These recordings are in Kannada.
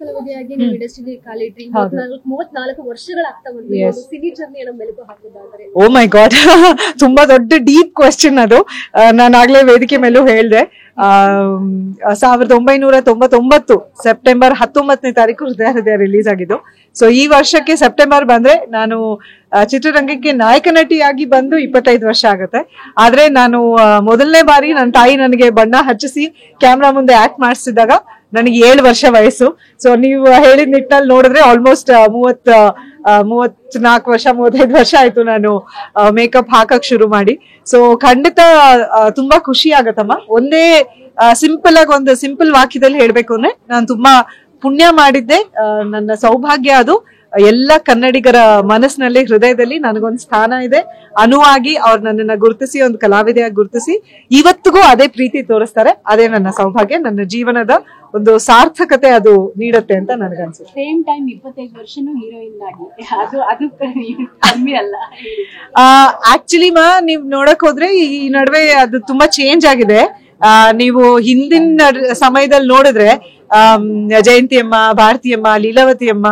ಕಲಾವಿದೆಯಾಗಿ ನೀವು ಇಂಡಸ್ಟ್ರಿಯಲ್ಲಿ ಕಾಲಿಟ್ರಿ 34 ವರ್ಷಗಳಾಗ್ತಾ ಬಂದು ಸಿನಿ ಜರ್ನಿಯನ್ನು ಮೆಲುಕು ಹಾಕಿದ್ದಾರೆ. ಓ ಮೈ ಗಾಡ್, ತುಂಬಾ ದೊಡ್ಡ ಡೀಪ್ ಕ್ವೆಶ್ಚನ್ ಅದು. ನಾನು ಆಗ್ಲೇ ವೇದಿಕೆ ಮೇಲೂ ಹೇಳ್ದೆ, 1999 ಸೆಪ್ಟೆಂಬರ್ 19ನೇ ತಾರೀಕು ಹೃದಯ ರಿಲೀಸ್ ಆಗಿದ್ದು. ಸೊ ಈ ವರ್ಷಕ್ಕೆ ಸೆಪ್ಟೆಂಬರ್ ಬಂದ್ರೆ ನಾನು ಚಿತ್ರರಂಗಕ್ಕೆ ನಾಯಕ ನಟಿಯಾಗಿ ಬಂದು 25 ವರ್ಷ ಆಗುತ್ತೆ. ಆದ್ರೆ ನಾನು ಮೊದಲನೇ ಬಾರಿ ನನ್ನ ತಾಯಿ ನನಗೆ ಬಣ್ಣ ಹಚ್ಚಿಸಿ ಕ್ಯಾಮ್ರಾ ಮುಂದೆ ಆಕ್ಟ್ ಮಾಡಿಸಿದಾಗ ನನಗೆ 7 ವರ್ಷ ವಯಸ್ಸು. ಸೊ ನೀವು ಹೇಳಿದ ನಿಟ್ಟಿನಲ್ಲಿ ನೋಡಿದ್ರೆ ಆಲ್ಮೋಸ್ಟ್ 34 ವರ್ಷ 35 ವರ್ಷ ಆಯ್ತು ನಾನು ಮೇಕಪ್ ಹಾಕಕ್ ಶುರು ಮಾಡಿ. ಸೊ ಖಂಡಿತ ತುಂಬಾ ಖುಷಿ ಆಗತ್ತಮ್ಮ. ಒಂದೇ ಸಿಂಪಲ್ ಆಗಿ ಒಂದು ಸಿಂಪಲ್ ವಾಕ್ಯದಲ್ಲಿ ಹೇಳ್ಬೇಕು ಅಂದ್ರೆ ನಾನು ತುಂಬಾ ಪುಣ್ಯ ಮಾಡಿದ್ದೆ, ನನ್ನ ಸೌಭಾಗ್ಯ ಅದು. ಎಲ್ಲ ಕನ್ನಡಿಗರ ಮನಸ್ಸಿನಲ್ಲಿ ಹೃದಯದಲ್ಲಿ ನನಗೊಂದು ಸ್ಥಾನ ಇದೆ. ಅನುವಾಗಿ ಅವ್ರು ನನ್ನನ್ನ ಗುರುತಿಸಿ ಒಂದು ಕಲಾವಿದೆಯಾಗಿ ಗುರುತಿಸಿ ಇವತ್ತಿಗೂ ಅದೇ ಪ್ರೀತಿ ತೋರಿಸ್ತಾರೆ. ಅದೇ ನನ್ನ ಸೌಭಾಗ್ಯ, ನನ್ನ ಜೀವನದ ಒಂದು ಸಾರ್ಥಕತೆ ಅದು ನೀಡುತ್ತೆ ಅಂತ ನನಗನ್ಸುತ್ತೆ. ಸೇಮ್ ಟೈಮ್ 25 ವರ್ಷನೂ ಹೀರೋಯಿನ್ ಆಗಿ ಅದು ಕಮ್ಮಿ ಅಲ್ಲ. ಆಕ್ಚುಲಿ ನೀವ್ ನೋಡಕ್ ಹೋದ್ರೆ ಈ ನಡುವೆ ಅದು ತುಂಬಾ ಚೇಂಜ್ ಆಗಿದೆ. ನೀವು ಹಿಂದಿನ ಸಮಯದಲ್ಲಿ ನೋಡಿದ್ರೆ ಜಯಂತಿ ಅಮ್ಮ, ಭಾರತಿ ಅಮ್ಮ, ಲೀಲಾವತಿ ಅಮ್ಮ,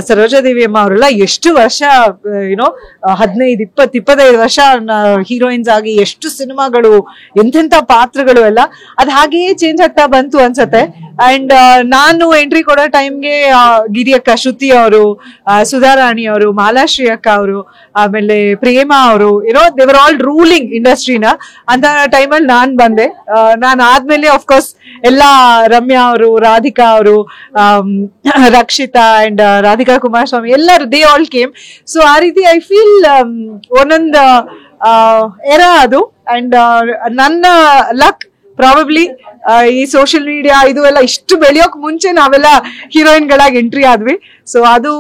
ಸರೋಜಾದೇವಿ ಅಮ್ಮ ಅವರೆಲ್ಲ ಎಷ್ಟು ವರ್ಷ 15, 20, 25 ವರ್ಷ ಹೀರೋಯಿನ್ಸ್ ಆಗಿ ಎಷ್ಟು ಸಿನಿಮಾಗಳು, ಎಂತೆಂತ ಪಾತ್ರಗಳು ಎಲ್ಲ ಅದ್ ಹಾಗೆಯೇ ಚೇಂಜ್ ಆಗ್ತಾ ಬಂತು ಅನ್ಸತ್ತೆ. ಅಂಡ್ ನಾನು ಎಂಟ್ರಿ ಕೊಡೋ ಟೈಮ್ಗೆ ಗಿರಿಯಕ್ಕ, ಶ್ರುತಿ ಅವರು, ಸುಧಾರಾಣಿ ಅವರು, ಮಾಲಾಶ್ರೀ ಅಕ್ಕ ಅವರು, ಆಮೇಲೆ ಪ್ರೇಮಾ ಅವರು, ದೇವರ್ ಆಲ್ ರೂಲಿಂಗ್ ಇಂಡಸ್ಟ್ರಿನ. ಅಂತ ಟೈಮಲ್ಲಿ ನಾನ್ ಬಂದೆ. ನಾನು ಆದ್ಮೇಲೆ ಆಫ್ಕೋರ್ಸ್ ಎಲ್ಲಾ ರಮ್ಯಾ ಅವರು, ರಾಧಿಕಾ ಅವರು, ರಕ್ಷಿತಾ ಅಂಡ್ ರಾಧಿಕಾ ಕುಮಾರಸ್ವಾಮಿ ಎಲ್ಲರೂ ದೇ ಆಲ್ ಕೇಮ್. ಸೊ ಆ ರೀತಿ ಐ ಫೀಲ್ ಒಂದೊಂದು ಎರಾ ಅದು. ಅಂಡ್ ನನ್ನ ಲಕ್ ಪ್ರಾಬಬ್ಲಿ ಈ ಸೋಷಿಯಲ್ ಮೀಡಿಯಾ ಇದು ಎಲ್ಲ ಇಷ್ಟು ಬೆಳೆಯೋಕ್ ಮುಂಚೆ ನಾವೆಲ್ಲ ಹೀರೋಯಿನ್ ಗಳಾಗಿ ಎಂಟ್ರಿ ಆದ್ವಿ. ಸೊ ಅದು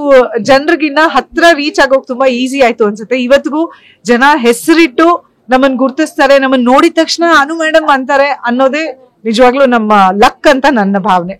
ಜನರಿಗಿನ್ನ ಹತ್ರ ರೀಚ್ ಆಗೋಕ್ ತುಂಬಾ ಈಸಿ ಆಯ್ತು ಅನ್ಸುತ್ತೆ. ಇವತ್ತಿಗೂ ಜನ ಹೆಸರಿಟ್ಟು ನಮ್ಮನ್ ಗುರ್ತಿಸ್ತಾರೆ, ನಮ್ಮನ್ ನೋಡಿದ ತಕ್ಷಣ ಅನು ಮೇಡಮ್ ಅಂತಾರೆ ಅನ್ನೋದೇ ನಿಜವಾಗ್ಲೂ ನಮ್ಮ ಲಕ್ ಅಂತ ನನ್ನ ಭಾವನೆ.